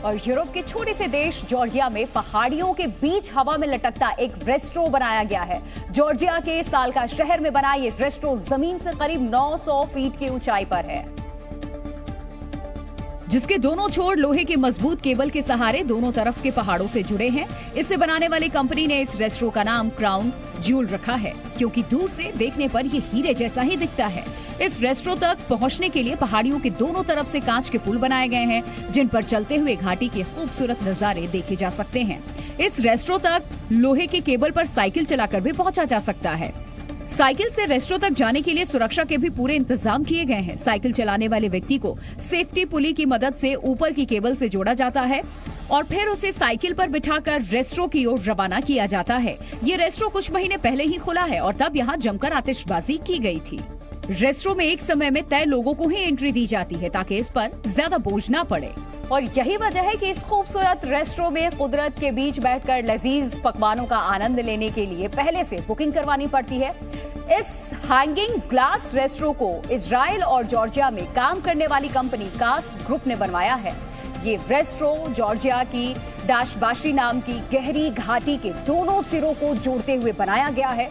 और यूरोप के छोटे से देश जॉर्जिया में पहाड़ियों के बीच हवा में लटकता एक रेस्ट्रो बनाया गया है। जॉर्जिया के साल्का शहर में बना ये रेस्ट्रो जमीन से करीब 900 फीट की ऊंचाई पर है, जिसके दोनों छोर लोहे के मजबूत केबल के सहारे दोनों तरफ के पहाड़ों से जुड़े हैं। इसे बनाने वाली कंपनी ने इस रेस्ट्रो का नाम क्राउन ज्यूल रखा है, क्योंकि दूर से देखने पर ये हीरे जैसा ही दिखता है। इस रेस्ट्रो तक पहुंचने के लिए पहाड़ियों के दोनों तरफ से कांच के पुल बनाए गए हैं, जिन पर चलते हुए घाटी के खूबसूरत नजारे देखे जा सकते हैं। इस रेस्ट्रो तक लोहे के केबल पर साइकिल चलाकर भी पहुंचा जा सकता है। साइकिल से रेस्ट्रो तक जाने के लिए सुरक्षा के भी पूरे इंतजाम किए गए हैं। साइकिल चलाने वाले व्यक्ति को सेफ्टी पुली की मदद से ऊपर की केबल से जोड़ा जाता है और फिर उसे साइकिल पर बिठाकर रेस्ट्रो की ओर रवाना किया जाता है। ये रेस्ट्रो कुछ महीने पहले ही खुला है और तब यहाँ जमकर आतिशबाजी की गई थी। रेस्ट्रो में एक समय में तय लोगों को ही एंट्री दी जाती है ताकि इस पर ज्यादा बोझ न पड़े, और यही वजह है कि इस खूबसूरत रेस्ट्रो में कुदरत के बीच बैठकर लजीज पकवानों का आनंद लेने के लिए पहले से बुकिंग करवानी पड़ती है। इस हैंगिंग ग्लास रेस्ट्रो को इजराइल और जॉर्जिया में काम करने वाली कंपनी कास ग्रुप ने बनवाया है। ये रेस्ट्रो जॉर्जिया की डाशबाशी नाम की गहरी घाटी के दोनों सिरों को जोड़ते हुए बनाया गया है।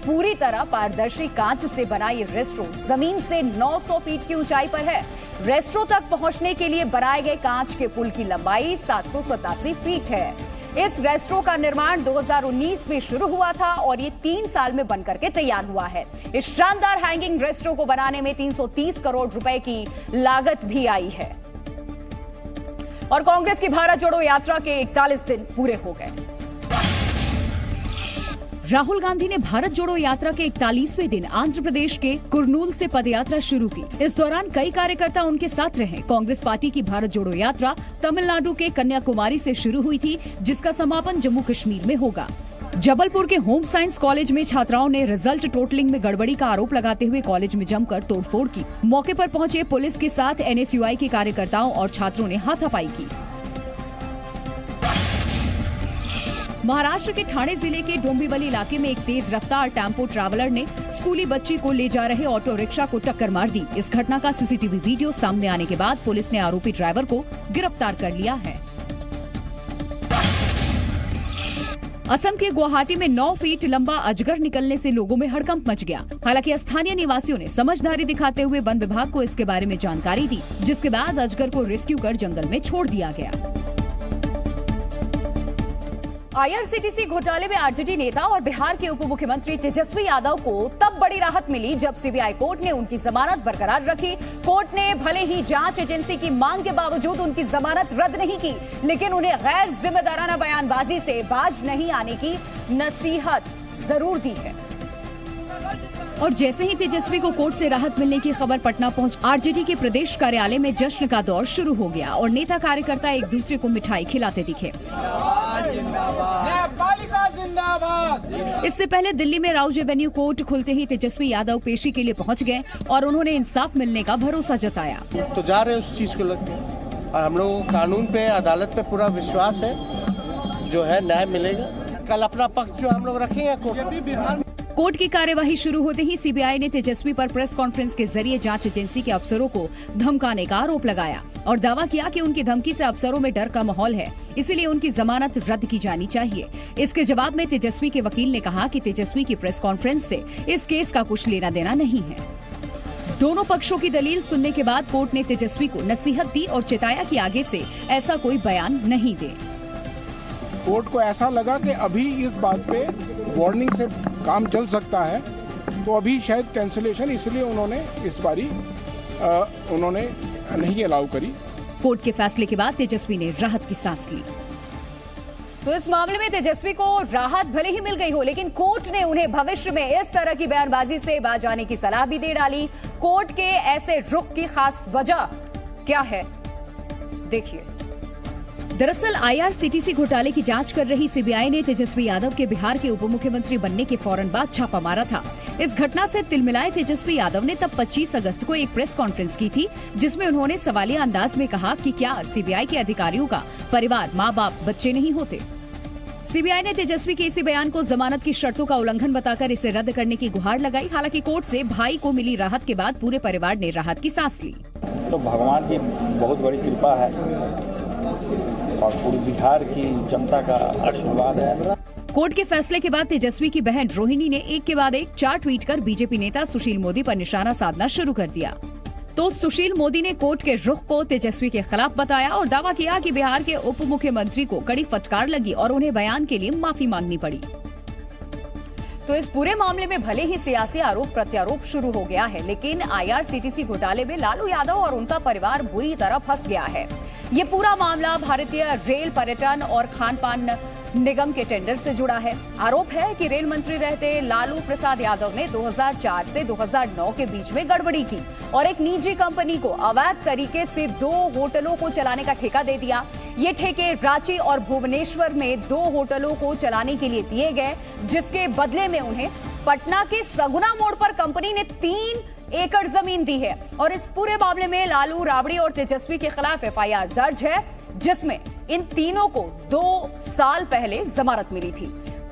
पूरी तरह पारदर्शी कांच से बना ये रेस्ट्रो जमीन से 900 फीट की ऊंचाई पर है। रेस्ट्रो तक पहुंचने के लिए बनाए गए कांच के पुल की लंबाई 787 फीट है। इस रेस्ट्रो का निर्माण 2019 में शुरू हुआ था और ये 3 साल में बनकर के तैयार हुआ है। इस शानदार हैंगिंग रेस्ट्रो को बनाने में 330 करोड़ रुपए की लागत भी आई है। और कांग्रेस की भारत जोड़ो यात्रा के 41 दिन पूरे हो गए। राहुल गांधी ने भारत जोड़ो यात्रा के 41वें दिन आंध्र प्रदेश के कुर्नूल से पदयात्रा शुरू की। इस दौरान कई कार्यकर्ता उनके साथ रहे। कांग्रेस पार्टी की भारत जोड़ो यात्रा तमिलनाडु के कन्याकुमारी से शुरू हुई थी, जिसका समापन जम्मू कश्मीर में होगा। जबलपुर के होम साइंस कॉलेज में छात्राओं ने रिजल्ट टोटलिंग में गड़बड़ी का आरोप लगाते हुए कॉलेज में जमकर तोड़फोड़ की। मौके पर पहुंचे पुलिस के साथ NSUI के कार्यकर्ताओं और छात्रों ने हाथापाई की। महाराष्ट्र के ठाणे जिले के डोंबिवली इलाके में एक तेज रफ्तार टेम्पो ट्रैवलर ने स्कूली बच्ची को ले जा रहे ऑटो रिक्शा को टक्कर मार दी। इस घटना का CCTV वीडियो सामने आने के बाद पुलिस ने आरोपी ड्राइवर को गिरफ्तार कर लिया है। असम के गुवाहाटी में 9 फीट लंबा अजगर निकलने से लोगों में हड़कंप मच गया। हालांकि स्थानीय निवासियों ने समझदारी दिखाते हुए वन विभाग को इसके बारे में जानकारी दी, जिसके बाद अजगर को रेस्क्यू कर जंगल में छोड़ दिया गया। IRCTC घोटाले में आरजेडी नेता और बिहार के उप मुख्यमंत्री तेजस्वी यादव को तब बड़ी राहत मिली जब CBI कोर्ट ने उनकी जमानत बरकरार रखी। कोर्ट ने भले ही जांच एजेंसी की मांग के बावजूद उनकी जमानत रद्द नहीं की, लेकिन उन्हें गैर जिम्मेदाराना बयानबाजी से बाज नहीं आने की नसीहत जरूर दी है। और जैसे ही तेजस्वी को कोर्ट से राहत मिलने की खबर पटना पहुंच, आरजेडी के प्रदेश कार्यालय में जश्न का दौर शुरू हो गया और नेता कार्यकर्ता एक दूसरे को मिठाई खिलाते दिखे। इससे पहले दिल्ली में राउज एवेन्यू कोर्ट खुलते ही तेजस्वी यादव पेशी के लिए पहुंच गए और उन्होंने इंसाफ मिलने का भरोसा जताया। तो जा रहे उस चीज को लेकर, और हम लोगों को कानून पे, अदालत पे पूरा विश्वास है, जो है न्याय मिलेगा। कल अपना पक्ष जो हम लोग रखेंगे कोर्ट। कोर्ट की कार्यवाही शुरू होते ही CBI ने तेजस्वी पर प्रेस कॉन्फ्रेंस के जरिए जांच एजेंसी के अफसरों को धमकाने का आरोप लगाया और दावा किया कि उनकी धमकी से अफसरों में डर का माहौल है, इसीलिए उनकी जमानत रद्द की जानी चाहिए। इसके जवाब में तेजस्वी के वकील ने कहा कि तेजस्वी की प्रेस कॉन्फ्रेंस से इस केस का कुछ लेना देना नहीं है। दोनों पक्षों की दलील सुनने के बाद कोर्ट ने तेजस्वी को नसीहत दी और चेताया कि आगे से ऐसा कोई बयान नहीं दे। कोर्ट को ऐसा लगा कि अभी इस बात पे वार्निंग से काम चल सकता है, तो अभी शायद कैंसिलेशन, इसलिए उन्होंने इस बारी उन्होंने नहीं अलाउ करी। कोर्ट के फैसले के बाद तेजस्वी ने राहत की सांस ली। तो इस मामले में तेजस्वी को राहत भले ही मिल गई हो, लेकिन कोर्ट ने उन्हें भविष्य में इस तरह की बयानबाजी से बाज आने की सलाह भी दे डाली। कोर्ट के ऐसे रुख की खास वजह क्या है, देखिए। दरअसल IRCTC घोटाले की जांच कर रही CBI ने तेजस्वी यादव के बिहार के उप मुख्यमंत्री बनने के फौरन बाद छापा मारा था। इस घटना से तिलमिलाए तेजस्वी यादव ने तब 25 अगस्त को एक प्रेस कॉन्फ्रेंस की थी, जिसमें उन्होंने सवालिया अंदाज में कहा कि क्या CBI के अधिकारियों का परिवार, माँ बाप, बच्चे नहीं होते। CBI ने तेजस्वी के इसी बयान को जमानत की शर्तों का उल्लंघन बताकर इसे रद्द करने की गुहार लगाई। हालांकि कोर्ट से भाई को मिली राहत के बाद पूरे परिवार ने राहत की सांस ली। तो भगवान की बहुत बड़ी कृपा है और पूरी बिहार की जनता का आशीर्वाद है। कोर्ट के फैसले के बाद तेजस्वी की बहन रोहिणी ने एक के बाद एक 4 ट्वीट कर बीजेपी नेता सुशील मोदी पर निशाना साधना शुरू कर दिया। तो सुशील मोदी ने कोर्ट के रुख को तेजस्वी के खिलाफ बताया और दावा किया कि बिहार के उप मुख्यमंत्री को कड़ी फटकार लगी और उन्हें बयान के लिए माफी मांगनी पड़ी। तो इस पूरे मामले में भले ही सियासी आरोप प्रत्यारोप शुरू हो गया है, लेकिन IRCTC घोटाले में लालू यादव और उनका परिवार बुरी तरह फंस गया है। ये पूरा मामला भारतीय रेल, पर्यटन और खान पान निगम के टेंडर से जुड़ा है। आरोप है कि रेल मंत्री रहते लालू प्रसाद यादव ने 2004 से 2009 के बीच में गड़बड़ी की और एक निजी कंपनी को अवैध तरीके से 2 होटलों को चलाने का ठेका दे दिया। ये ठेके रांची और भुवनेश्वर में 2 होटलों को चलाने के लिए दिए गए, जिसके बदले में उन्हें पटना के सगुना मोड़ पर कंपनी ने 3 एकड़ जमीन दी है। और इस पूरे मामले में लालू, राबड़ी और तेजस्वी के खिलाफ FIR दर्ज है, जिसमें इन तीनों को 2 साल पहले जमानत मिली थी।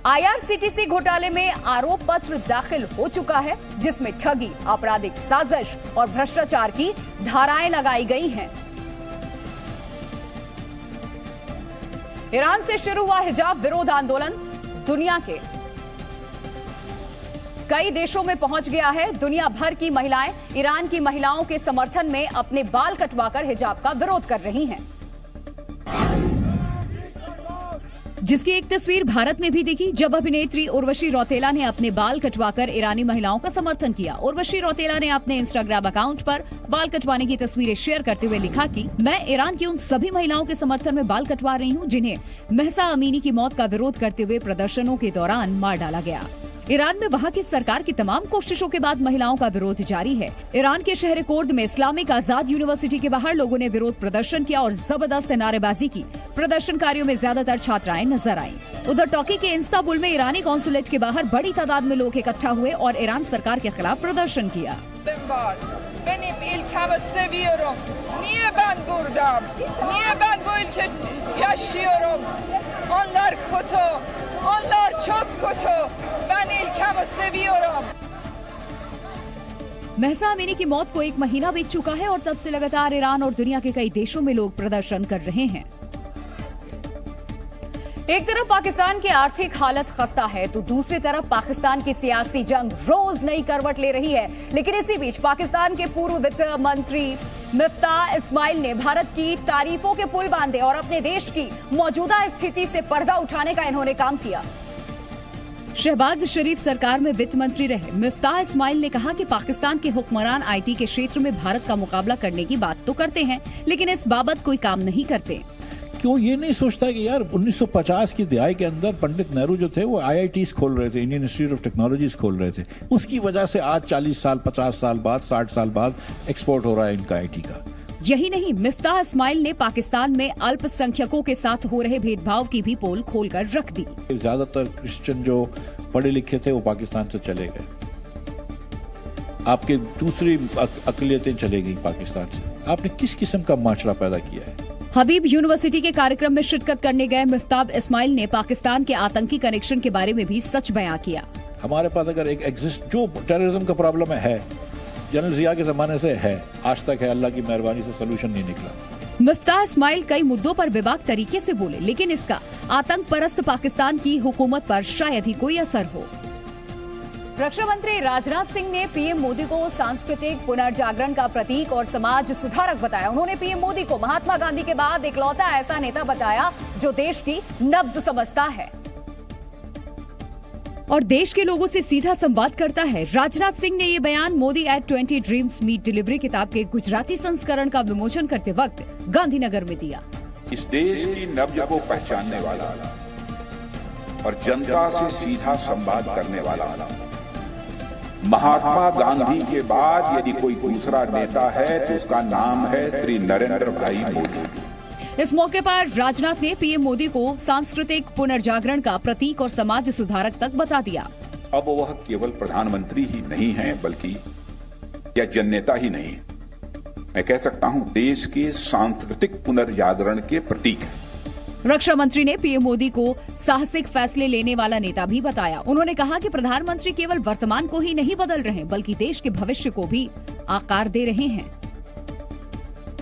IRCTC घोटाले में आरोप पत्र दाखिल हो चुका है, जिसमें ठगी, आपराधिक साजिश और भ्रष्टाचार की धाराएं लगाई गई हैं। ईरान से शुरू हुआ हिजाब विरोध आंदोलन दुनिया के कई देशों में पहुंच गया है। दुनिया भर की महिलाएं ईरान की महिलाओं के समर्थन में अपने बाल कटवाकर हिजाब का विरोध कर रही हैं, जिसकी एक तस्वीर भारत में भी दिखी जब अभिनेत्री उर्वशी रौतेला ने अपने बाल कटवाकर ईरानी महिलाओं का समर्थन किया। उर्वशी रौतेला ने अपने इंस्टाग्राम अकाउंट पर बाल कटवाने की तस्वीरें शेयर करते हुए लिखा कि मैं ईरान की उन सभी महिलाओं के समर्थन में बाल कटवा रही हूं जिन्हें महसा अमीनी की मौत का विरोध करते हुए प्रदर्शनों के दौरान मार डाला गया। ईरान में वहां की सरकार की तमाम कोशिशों के बाद महिलाओं का विरोध जारी है। ईरान के शहर कुर्द में इस्लामिक आजाद यूनिवर्सिटी के बाहर लोगों ने विरोध प्रदर्शन किया और जबरदस्त नारेबाजी की। प्रदर्शनकारियों में ज्यादातर छात्राएं नजर आईं। उधर टर्की के इस्तांबुल में ईरानी कॉन्सुलेट के बाहर बड़ी तादाद में लोग इकट्ठा हुए और ईरान सरकार के खिलाफ प्रदर्शन किया। महसा अमीनी की मौत को 1 महीना बीत चुका है और तब से लगातार ईरान और दुनिया के कई देशों में लोग प्रदर्शन कर रहे हैं। एक तरफ पाकिस्तान की आर्थिक हालत खस्ता है तो दूसरी तरफ पाकिस्तान की सियासी जंग रोज नई करवट ले रही है। लेकिन इसी बीच पाकिस्तान के पूर्व वित्त मंत्री मिफ्ताह इस्माइल ने भारत की तारीफों के पुल बांधे और अपने देश की मौजूदा स्थिति से पर्दा उठाने का इन्होंने काम किया। शहबाज शरीफ सरकार में वित्त मंत्री रहे मिफ्ताह इस्माइल ने कहा कि पाकिस्तान के हुक्मरान IT के क्षेत्र में भारत का मुकाबला करने की बात तो करते हैं, लेकिन इस बाबत कोई काम नहीं करते। क्यों ये नहीं सोचता कि यार 1950 की दहाई के अंदर पंडित नेहरू जो थे वो IITs खोल रहे थे, इंडियन इंस्टीट्यूट ऑफ टेक्नोलॉजीज खोल रहे थे। उसकी वजह से आज 40 साल, 50 साल बाद, 60 साल बाद एक्सपोर्ट हो रहा है इनका IT का। यही नहीं, मिफ्ताह इस्माइल ने पाकिस्तान में अल्पसंख्यकों के साथ हो रहे भेदभाव की भी पोल खोलकर रख दी। ज्यादातर क्रिश्चियन जो पढ़े लिखे थे वो पाकिस्तान से चले गए, आपके दूसरी अकलियतें चले गई पाकिस्तान से। आपने किस किस्म का माशरा पैदा किया है। हबीब यूनिवर्सिटी के कार्यक्रम में शिरकत करने गए मिफ्ताह इस्माइल ने पाकिस्तान के आतंकी कनेक्शन के बारे में भी सच बयां किया। हमारे पास अगर एक जो टेररिज्म का प्रॉब्लम है जनरल जिया के जमाने से है, आज तक है, अल्लाह की मेहरबानी से सोल्यूशन नहीं निकला। मिफ्ताह इस्माइल कई मुद्दों पर बेबाक तरीके से बोले, लेकिन इसका आतंक परस्त पाकिस्तान की हुकूमत पर शायद ही कोई असर हो। रक्षा मंत्री राजनाथ सिंह ने PM मोदी को सांस्कृतिक पुनर्जागरण का प्रतीक और समाज सुधारक बताया। उन्होंने PM मोदी को महात्मा गांधी के बाद इकलौता ऐसा नेता बताया जो देश की नब्ज समझता है और देश के लोगों से सीधा संवाद करता है। राजनाथ सिंह ने ये बयान Modi at 20 dreams meet delivery किताब के गुजराती संस्करण का विमोचन करते वक्त गांधीनगर में दिया। इस देश की नब्ज को पहचानने वाला और जनता से सीधा संवाद करने वाला महात्मा गांधी के बाद यदि कोई दूसरा नेता है तो उसका नाम है श्री नरेंद्र भाई मोदी। इस मौके पर राजनाथ ने PM मोदी को सांस्कृतिक पुनर्जागरण का प्रतीक और समाज सुधारक तक बता दिया। अब वह केवल प्रधानमंत्री ही नहीं है, बल्कि या जननेता ही नहीं, मैं कह सकता हूं देश के सांस्कृतिक पुनर्जागरण के प्रतीक है। रक्षा मंत्री ने PM मोदी को साहसिक फैसले लेने वाला नेता भी बताया। उन्होंने कहा कि प्रधानमंत्री केवल वर्तमान को ही नहीं बदल रहे, बल्कि देश के भविष्य को भी आकार दे रहे हैं।